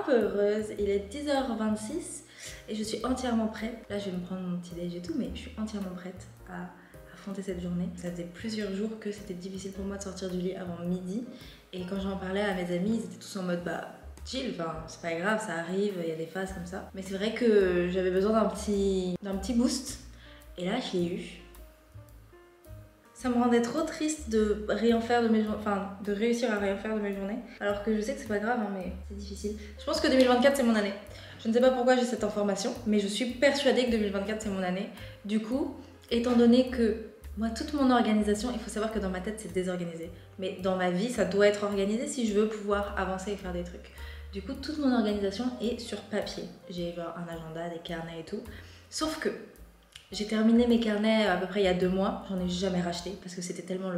peu heureuse. Il est 10h26 et je suis entièrement prête. Là, je vais me prendre mon petit déj et tout, mais je suis entièrement prête à affronter cette journée. Ça faisait plusieurs jours que c'était difficile pour moi de sortir du lit avant midi. Et quand j'en parlais à mes amis, ils étaient tous en mode bah chill, enfin c'est pas grave, ça arrive, il y a des phases comme ça. Mais c'est vrai que j'avais besoin d'un petit boost. Et là, je l'ai eu. Ça me rendait trop triste de rien faire de mes journées, enfin de réussir à rien faire de mes journées. Alors que je sais que c'est pas grave, hein, mais c'est difficile. Je pense que 2024 c'est mon année. Je ne sais pas pourquoi j'ai cette information, mais je suis persuadée que 2024 c'est mon année. Du coup, étant donné que moi toute mon organisation, il faut savoir que dans ma tête c'est désorganisé. Mais dans ma vie ça doit être organisé si je veux pouvoir avancer et faire des trucs. Du coup toute mon organisation est sur papier. J'ai un agenda, des carnets et tout. Sauf que j'ai terminé mes carnets à peu près il y a 2 mois, j'en ai jamais racheté parce que c'était tellement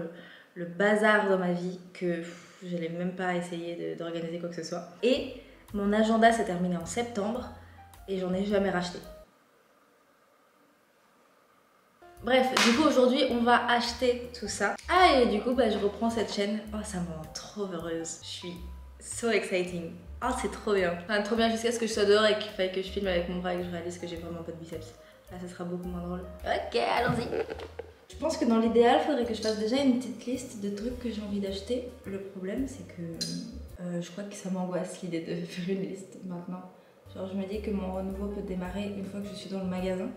le bazar dans ma vie que je n'allais même pas essayer d'organiser quoi que ce soit. Et mon agenda s'est terminé en septembre et j'en ai jamais racheté. Bref, du coup aujourd'hui on va acheter tout ça. Ah et du coup bah, je reprends cette chaîne. Oh ça me rend trop heureuse, je suis so exciting. Oh c'est trop bien. Enfin, trop bien jusqu'à ce que je sois dehors et qu'il faille que je filme avec mon bras et que je réalise que j'ai vraiment pas de biceps. Là, ça sera beaucoup moins drôle. Ok, allons-y. Je pense que dans l'idéal, il faudrait que je fasse déjà une petite liste de trucs que j'ai envie d'acheter. Le problème, c'est que je crois que ça m'angoisse l'idée de faire une liste maintenant. Genre, je me dis que mon renouveau peut démarrer une fois que je suis dans le magasin.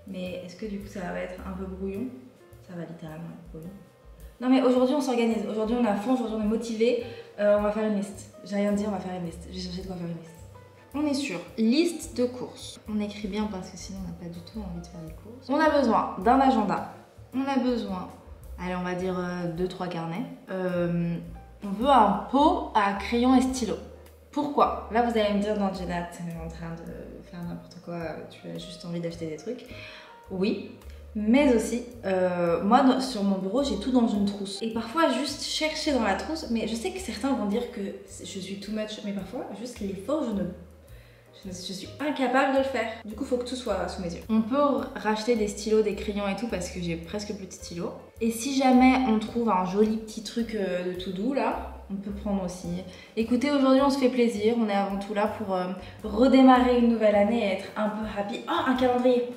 Mais est-ce que du coup, ça va être un peu brouillon? Ça va littéralement être brouillon. Non mais aujourd'hui, on s'organise. Aujourd'hui, on est à fond. Aujourd'hui, on est motivé. On va faire une liste. J'ai rien dit, on va faire une liste. J'ai cherché de quoi faire une liste. On est sur liste de courses. On écrit bien parce que sinon on n'a pas du tout envie de faire les courses. On a besoin d'un agenda. On a besoin, allez on va dire 2-3 carnets. On veut un pot à crayon et stylo. Pourquoi? Là vous allez me dire non Jenna, t'es en train de faire n'importe quoi, tu as juste envie d'acheter des trucs. Oui, mais aussi, moi sur mon bureau j'ai tout dans une trousse. Et parfois juste chercher dans la trousse, mais je sais que certains vont dire que je suis too much, mais parfois juste l'effort je suis incapable de le faire. Du coup, il faut que tout soit sous mes yeux. On peut racheter des stylos, des crayons et tout parce que j'ai presque plus de stylos. Et si jamais on trouve un joli petit truc de tout doux là, on peut prendre aussi. Écoutez, aujourd'hui on se fait plaisir. On est avant tout là pour redémarrer une nouvelle année et être un peu happy. Oh, un calendrier!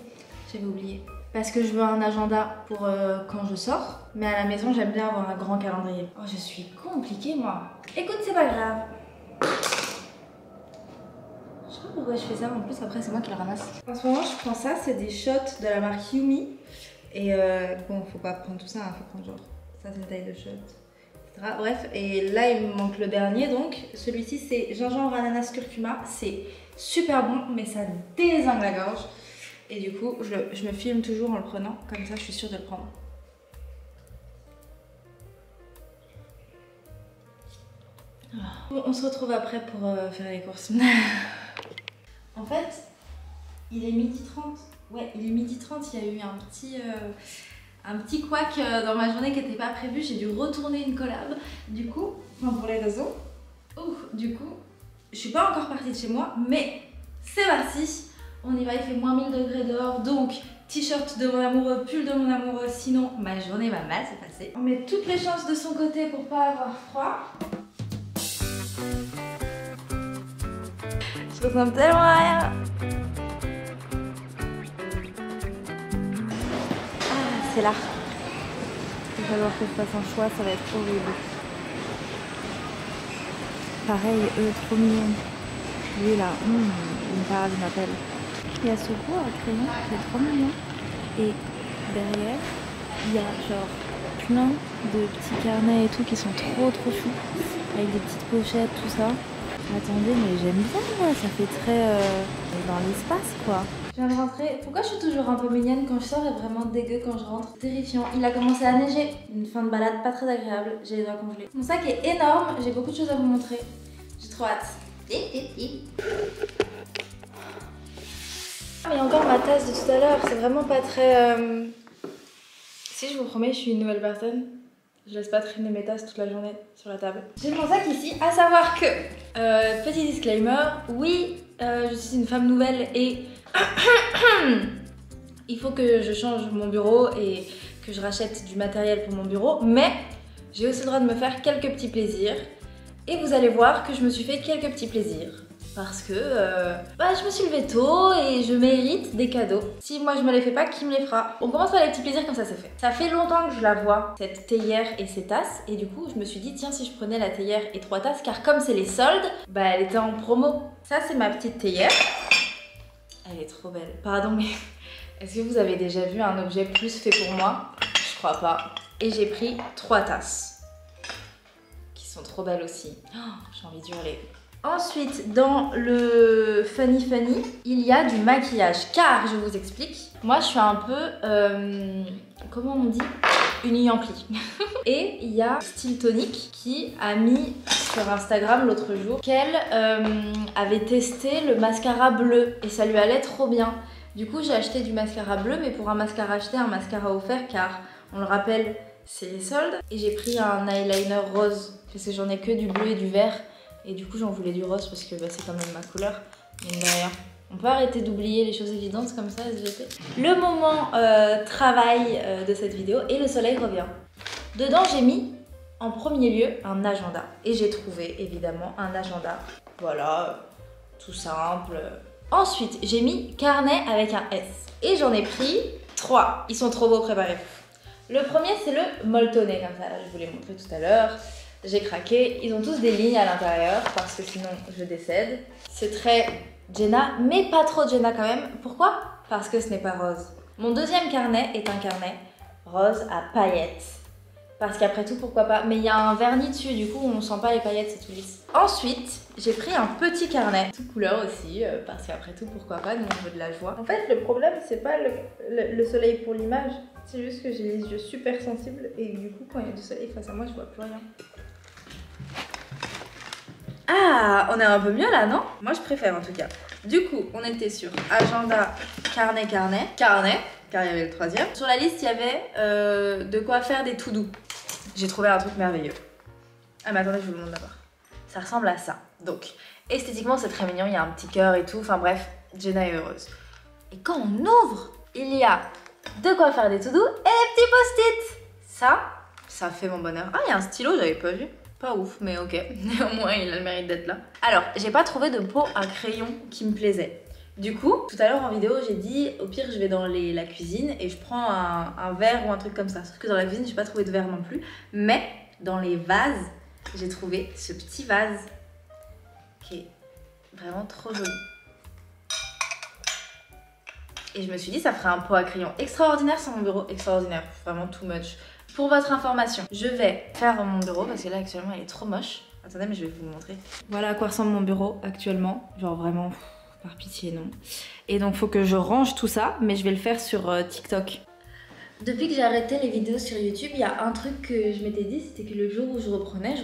J'avais oublié. Parce que je veux un agenda pour quand je sors. Mais à la maison, j'aime bien avoir un grand calendrier. Oh, je suis compliquée moi. Écoute, c'est pas grave. Je sais pas pourquoi je fais ça, en plus après c'est moi qui le ramasse. En ce moment je prends ça, c'est des shots de la marque Yumi. Et bon, faut pas prendre tout ça, hein, faut prendre genre, ça c'est une taille de shot, etc. Bref, et là il me manque le dernier donc. Celui-ci c'est gingembre, ananas, curcuma. C'est super bon mais ça dézingue la gorge. Et du coup je me filme toujours en le prenant, comme ça je suis sûre de le prendre. Bon, on se retrouve après pour faire les courses. En fait, il est 12h30. Ouais, il est 12h30. Il y a eu un petit couac dans ma journée qui n'était pas prévu. J'ai dû retourner une collab. Du coup, enfin pour les réseaux. Du coup, je suis pas encore partie de chez moi, mais c'est parti. On y va, il fait moins 1000 degrés dehors. Donc, t-shirt de mon amoureux, pull de mon amoureux. Sinon, ma journée va mal se passer. On met toutes les chances de son côté pour pas avoir froid. Je ressemble tellement à rien. Ah, c'est là. Il va falloir que je fasse un choix, ça va être horrible. Pareil, eux, trop mignons. Lui là, il me parle, il m'appelle. Il y a ce pot à crayon qui est trop mignon. Et derrière, il y a genre plein de petits carnets et tout qui sont trop choux. Avec des petites pochettes, tout ça. Attendez, mais j'aime bien moi, ça fait très dans l'espace quoi. Je viens de rentrer. Pourquoi je suis toujours un peu mignonne quand je sors et vraiment dégueu quand je rentre? Terrifiant. Il a commencé à neiger. Une fin de balade pas très agréable. J'ai les doigts congelés. Mon sac est énorme. J'ai beaucoup de choses à vous montrer. J'ai trop hâte. Ah, mais encore ma tasse de tout à l'heure. C'est vraiment pas très... Si je vous promets, je suis une nouvelle personne. Je laisse pas traîner mes tasses toute la journée sur la table. J'ai mon sac ici, à savoir que, petit disclaimer, oui, je suis une femme nouvelle et il faut que je change mon bureau et que je rachète du matériel pour mon bureau, mais j'ai aussi le droit de me faire quelques petits plaisirs. Et vous allez voir que je me suis fait quelques petits plaisirs. Parce que je me suis levée tôt et je mérite des cadeaux. Si moi je me les fais pas, qui me les fera? On commence par les petits plaisirs comme ça c'est fait. Ça fait longtemps que je la vois, cette théière et ces tasses. Et du coup je me suis dit tiens si je prenais la théière et 3 tasses, car comme c'est les soldes, elle était en promo. Ça c'est ma petite théière. Elle est trop belle. Pardon mais est-ce que vous avez déjà vu un objet plus fait pour moi? Je crois pas. Et j'ai pris 3 tasses. Qui sont trop belles aussi. Oh, j'ai envie d'hurler. Ensuite, dans le Funny Funny, il y a du maquillage. Car, je vous explique, moi je suis un peu, comment on dit? Une Yankee. Et il y a Style Tonic qui a mis sur Instagram l'autre jour qu'elle avait testé le mascara bleu et ça lui allait trop bien. Du coup, j'ai acheté du mascara bleu, mais pour un mascara acheté, un mascara offert, car on le rappelle, c'est les soldes. Et j'ai pris un eyeliner rose, parce que j'en ai que du bleu et du vert. Et du coup, j'en voulais du rose parce que c'est quand même ma couleur. Mine de rien. On peut arrêter d'oublier les choses évidentes comme ça, SVP. Le moment travail de cette vidéo et le soleil revient. Dedans, j'ai mis en premier lieu un agenda. Et j'ai trouvé évidemment un agenda. Voilà, tout simple. Ensuite, j'ai mis carnet avec un S. Et j'en ai pris 3. Ils sont trop beaux, préparés. Le premier, c'est le molletonné, comme ça. Je vous l'ai montré tout à l'heure. J'ai craqué. Ils ont tous des lignes à l'intérieur parce que sinon, je décède. C'est très Jenna, mais pas trop Jenna quand même. Pourquoi? Parce que ce n'est pas rose. Mon deuxième carnet est un carnet rose à paillettes. Parce qu'après tout, pourquoi pas. Mais il y a un vernis dessus, du coup, on sent pas les paillettes, c'est tout lisse. Ensuite, j'ai pris un petit carnet, toute couleur aussi, parce qu'après tout, pourquoi pas, nous on veut de la joie. En fait, le problème, c'est pas le soleil pour l'image, c'est juste que j'ai les yeux super sensibles et du coup, quand il y a du soleil face à moi, je vois plus rien. Ah, on est un peu mieux là, non? Moi, je préfère en tout cas. Du coup, on était sur agenda, carnet, car il y avait le troisième. Sur la liste, il y avait de quoi faire des to-do. J'ai trouvé un truc merveilleux. Ah mais attendez, je vous le montre d'abord. Ça ressemble à ça. Donc, esthétiquement, c'est très mignon, il y a un petit cœur et tout. Enfin bref, Jenna est heureuse. Et quand on ouvre, il y a de quoi faire des to-do et des petits post-it. Ça fait mon bonheur. Ah, il y a un stylo, j'avais pas vu. Pas ouf, mais ok. Néanmoins, il a le mérite d'être là. Alors, j'ai pas trouvé de pot à crayon qui me plaisait. Du coup, tout à l'heure en vidéo, j'ai dit au pire, je vais dans la cuisine et je prends un verre ou un truc comme ça. Sauf que dans la cuisine, j'ai pas trouvé de verre non plus. Mais dans les vases, j'ai trouvé ce petit vase qui est vraiment trop joli. Et je me suis dit, ça ferait un pot à crayon extraordinaire sur mon bureau. Extraordinaire, vraiment too much. Pour votre information, je vais faire mon bureau parce que là actuellement elle est trop moche. Attendez, mais je vais vous le montrer. Voilà à quoi ressemble mon bureau actuellement. Genre vraiment, par pitié non. Et donc faut que je range tout ça, mais je vais le faire sur TikTok. Depuis que j'ai arrêté les vidéos sur YouTube, il y a un truc que je m'étais dit, c'était que le jour où je reprenais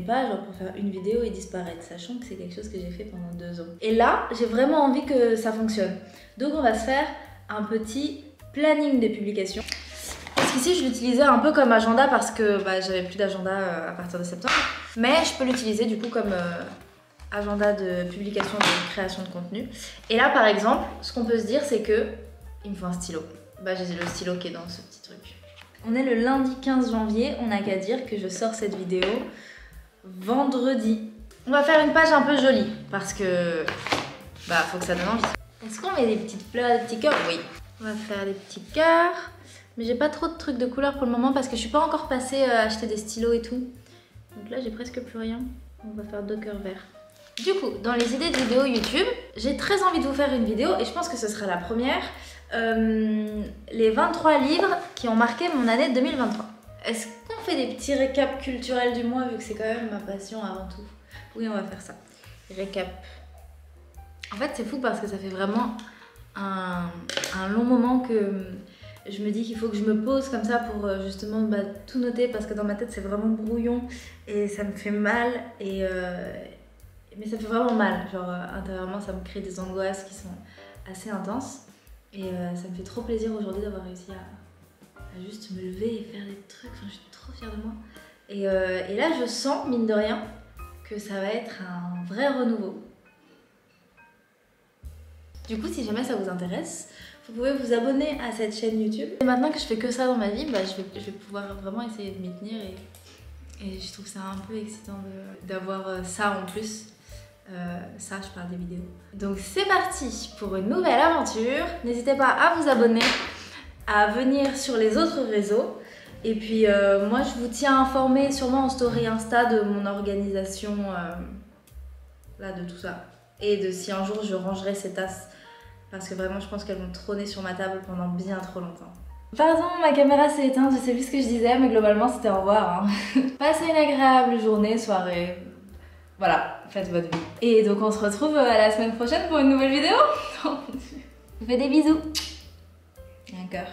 pas genre pour faire une vidéo et disparaître, sachant que c'est quelque chose que j'ai fait pendant 2 ans. Et là, j'ai vraiment envie que ça fonctionne. Donc on va se faire un petit planning de publication. Parce qu'ici, je l'utilisais un peu comme agenda parce que j'avais plus d'agenda à partir de septembre. Mais je peux l'utiliser du coup comme agenda de publication, de création de contenu. Et là, par exemple, ce qu'on peut se dire, c'est que il me faut un stylo. J'ai le stylo qui est dans ce petit truc. On est le lundi 15 janvier, on n'a qu'à dire que je sors cette vidéo vendredi. On va faire une page un peu jolie parce que faut que ça donne envie. Est-ce qu'on met des petites fleurs, des petits cœurs? Oui. On va faire des petits cœurs. Mais j'ai pas trop de trucs de couleur pour le moment parce que je suis pas encore passée à acheter des stylos et tout. Donc là j'ai presque plus rien. On va faire 2 cœurs verts. Du coup, dans les idées de vidéos YouTube, j'ai très envie de vous faire une vidéo et je pense que ce sera la première. Les 23 livres qui ont marqué mon année 2023. Est-ce qu'on fait des petits récaps culturels du mois vu que c'est quand même ma passion avant tout? Oui, on va faire ça. Récap. En fait, c'est fou parce que ça fait vraiment un long moment que je me dis qu'il faut que je me pose comme ça pour justement tout noter parce que dans ma tête c'est vraiment brouillon et ça me fait mal mais ça fait vraiment mal, genre intérieurement ça me crée des angoisses qui sont assez intenses et ça me fait trop plaisir aujourd'hui d'avoir réussi à juste me lever et faire des trucs, enfin, je suis trop fière de moi et là je sens mine de rien que ça va être un vrai renouveau. Du coup si jamais ça vous intéresse, vous pouvez vous abonner à cette chaîne YouTube. Et maintenant que je fais que ça dans ma vie, je vais pouvoir vraiment essayer de m'y tenir Et je trouve ça un peu excitant d'avoir ça en plus. Ça, je parle des vidéos. Donc c'est parti pour une nouvelle aventure. N'hésitez pas à vous abonner, à venir sur les autres réseaux. Et puis moi, je vous tiens informé sûrement en story Insta de mon organisation, là, de tout ça. Et de si un jour je rangerai ces tasses. Parce que vraiment, je pense qu'elles vont trôner sur ma table pendant bien trop longtemps. Pardon, ma caméra s'est éteinte, je sais plus ce que je disais, mais globalement c'était au revoir. Hein. Passez une agréable journée, soirée. Voilà, faites votre vie. Et donc on se retrouve à la semaine prochaine pour une nouvelle vidéo. Je vous fais des bisous. Et un cœur.